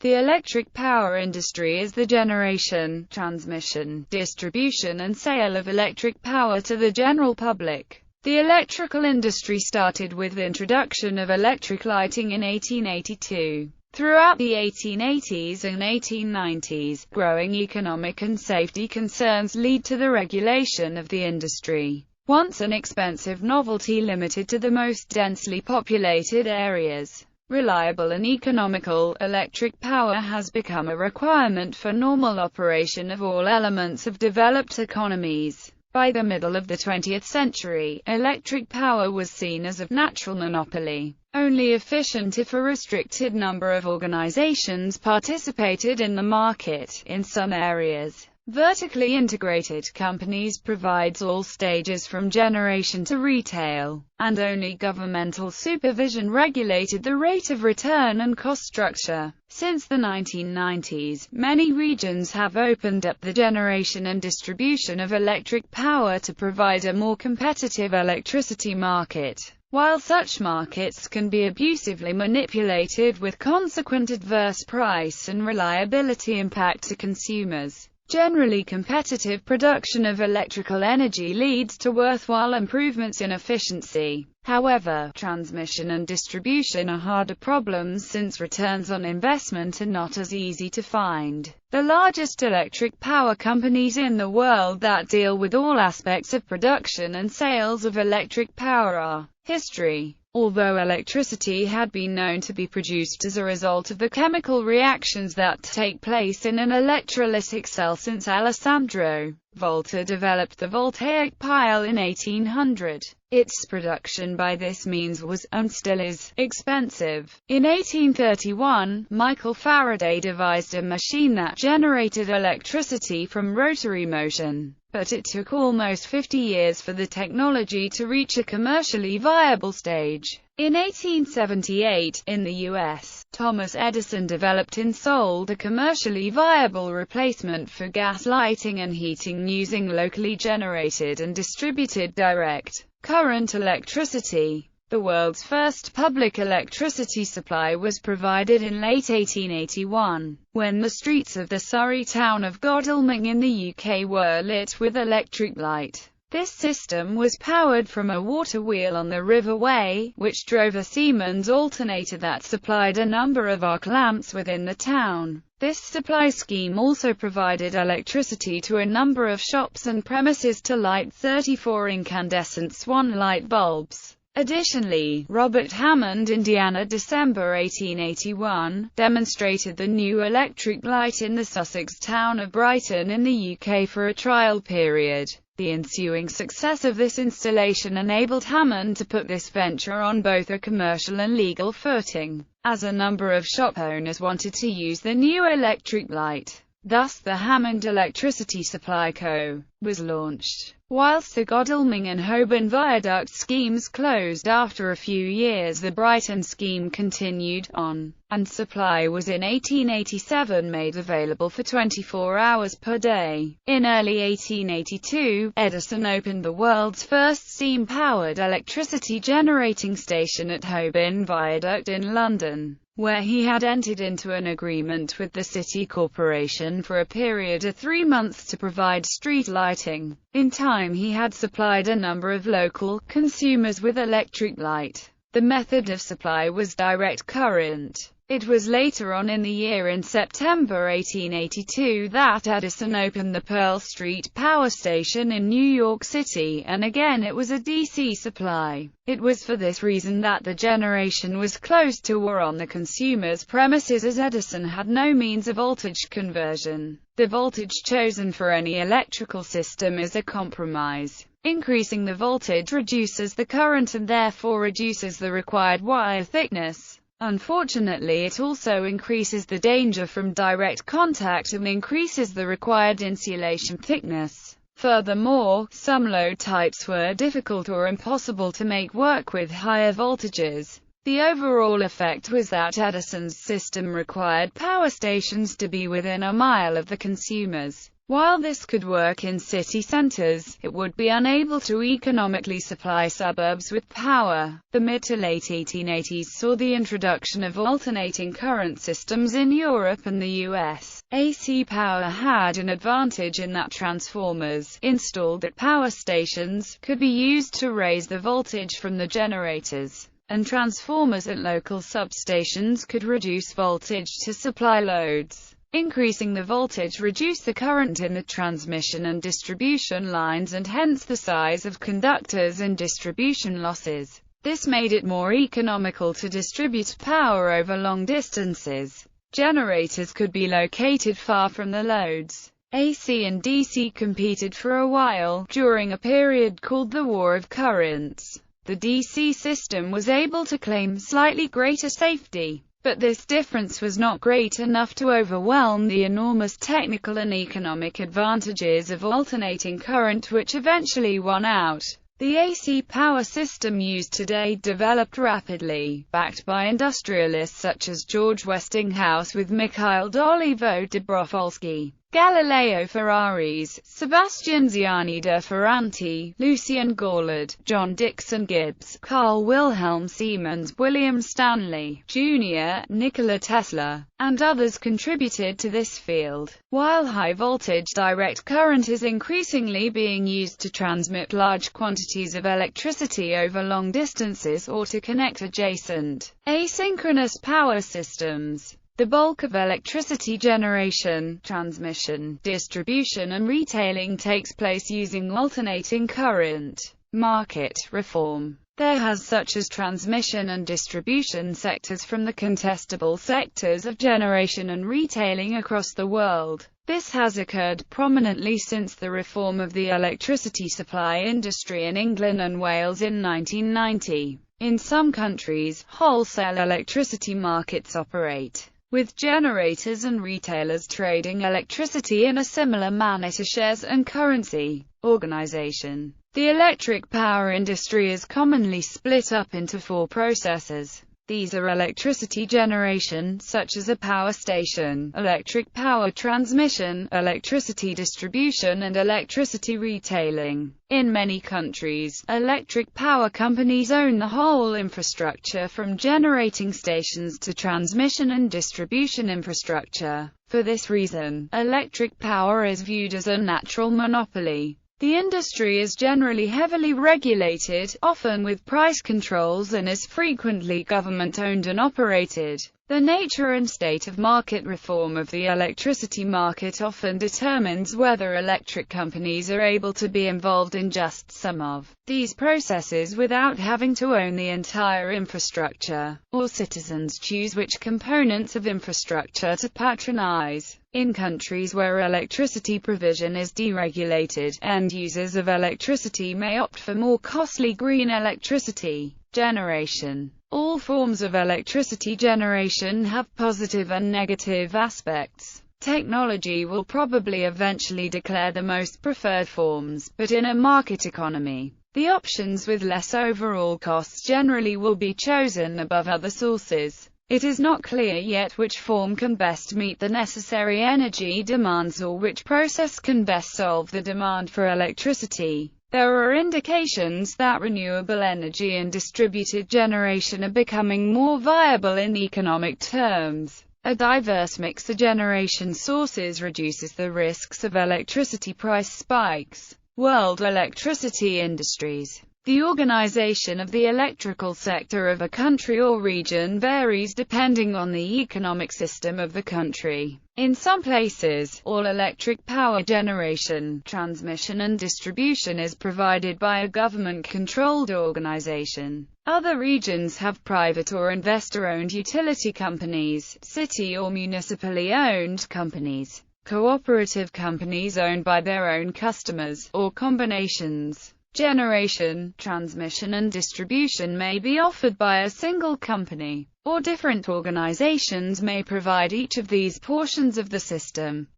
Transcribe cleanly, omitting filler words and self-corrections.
The electric power industry is the generation, transmission, distribution and sale of electric power to the general public. The electrical industry started with the introduction of electric lighting in 1882. Throughout the 1880s and 1890s, growing economic and safety concerns lead to the regulation of the industry. Once an expensive novelty limited to the most densely populated areas, reliable and economical, electric power has become a requirement for normal operation of all elements of developed economies. By the middle of the 20th century, electric power was seen as a natural monopoly. Only efficient if a restricted number of organizations participated in the market. In some areas, vertically integrated companies provides all stages from generation to retail, and only governmental supervision regulated the rate of return and cost structure. Since the 1990s, many regions have opened up the generation and distribution of electric power to provide a more competitive electricity market. While such markets can be abusively manipulated with consequent adverse price and reliability impact to consumers, generally competitive production of electrical energy leads to worthwhile improvements in efficiency. However, transmission and distribution are harder problems since returns on investment are not as easy to find. The largest electric power companies in the world that deal with all aspects of production and sales of electric power are history. Although electricity had been known to be produced as a result of the chemical reactions that take place in an electrolytic cell since Alessandro Volta developed the voltaic pile in 1800, its production by this means was, and still is, expensive. In 1831, Michael Faraday devised a machine that generated electricity from rotary motion. But it took almost 50 years for the technology to reach a commercially viable stage. In 1878, in the U.S., Thomas Edison developed and sold a commercially viable replacement for gas lighting and heating using locally generated and distributed direct current electricity. The world's first public electricity supply was provided in late 1881, when the streets of the Surrey town of Godalming in the UK were lit with electric light. This system was powered from a water wheel on the River Wey, which drove a Siemens alternator that supplied a number of arc lamps within the town. This supply scheme also provided electricity to a number of shops and premises to light 34 incandescent Swan light bulbs. Additionally, Robert Hammond, Indiana, December 1881, demonstrated the new electric light in the Sussex town of Brighton in the UK for a trial period. The ensuing success of this installation enabled Hammond to put this venture on both a commercial and legal footing, as a number of shop owners wanted to use the new electric light. Thus the Hammond Electricity Supply Co. was launched. Whilst the Godalming and Holborn Viaduct schemes closed after a few years, the Brighton scheme continued on, and supply was in 1887 made available for 24 hours per day. In early 1882, Edison opened the world's first steam-powered electricity generating station at Holborn Viaduct in London, where he had entered into an agreement with the City Corporation for a period of 3 months to provide street lighting. In time he had supplied a number of local consumers with electric light. The method of supply was direct current. It was later on in the year, in September 1882, that Edison opened the Pearl Street Power Station in New York City, and again it was a DC supply. It was for this reason that the generation was close to or on the consumer's premises, as Edison had no means of voltage conversion. The voltage chosen for any electrical system is a compromise. Increasing the voltage reduces the current and therefore reduces the required wire thickness. Unfortunately, it also increases the danger from direct contact and increases the required insulation thickness. Furthermore, some load types were difficult or impossible to make work with higher voltages. The overall effect was that Edison's system required power stations to be within a mile of the consumers. While this could work in city centers, it would be unable to economically supply suburbs with power. The mid to late 1880s saw the introduction of alternating current systems in Europe and the US. AC power had an advantage in that transformers, installed at power stations, could be used to raise the voltage from the generators, and transformers at local substations could reduce voltage to supply loads. Increasing the voltage reduced the current in the transmission and distribution lines and hence the size of conductors and distribution losses. This made it more economical to distribute power over long distances. Generators could be located far from the loads. AC and DC competed for a while, during a period called the War of Currents. The DC system was able to claim slightly greater safety, but this difference was not great enough to overwhelm the enormous technical and economic advantages of alternating current, which eventually won out. The AC power system used today developed rapidly, backed by industrialists such as George Westinghouse with Mikhail Dobrovolsky, Galileo Ferraris, Sebastian Ziani de Ferranti, Lucien Gaulard, John Dixon Gibbs, Carl Wilhelm Siemens, William Stanley, Jr., Nikola Tesla, and others contributed to this field. While high-voltage direct current is increasingly being used to transmit large quantities of electricity over long distances or to connect adjacent, asynchronous power systems, the bulk of electricity generation, transmission, distribution and retailing takes place using alternating current. Market reform. There has such as transmission and distribution sectors from the contestable sectors of generation and retailing across the world. This has occurred prominently since the reform of the electricity supply industry in England and Wales in 1990. In some countries, wholesale electricity markets operate, with generators and retailers trading electricity in a similar manner to shares and currency. Organization. The electric power industry is commonly split up into 4 processes. These are electricity generation, such as a power station, electric power transmission, electricity distribution and electricity retailing. In many countries, electric power companies own the whole infrastructure from generating stations to transmission and distribution infrastructure. For this reason, electric power is viewed as a natural monopoly. The industry is generally heavily regulated, often with price controls, and is frequently government-owned and operated. The nature and state of market reform of the electricity market often determines whether electric companies are able to be involved in just some of these processes without having to own the entire infrastructure, or citizens choose which components of infrastructure to patronize. In countries where electricity provision is deregulated, end users of electricity may opt for more costly green electricity generation. All forms of electricity generation have positive and negative aspects. Technology will probably eventually declare the most preferred forms, but in a market economy, the options with less overall costs generally will be chosen above other sources. It is not clear yet which form can best meet the necessary energy demands or which process can best solve the demand for electricity. There are indications that renewable energy and distributed generation are becoming more viable in economic terms. A diverse mix of generation sources reduces the risks of electricity price spikes. World electricity industries. The organization of the electrical sector of a country or region varies depending on the economic system of the country. In some places, all electric power generation, transmission and distribution is provided by a government-controlled organization. Other regions have private or investor-owned utility companies, city or municipally owned companies, cooperative companies owned by their own customers, or combinations. Generation, transmission and distribution may be offered by a single company, or different organizations may provide each of these portions of the system.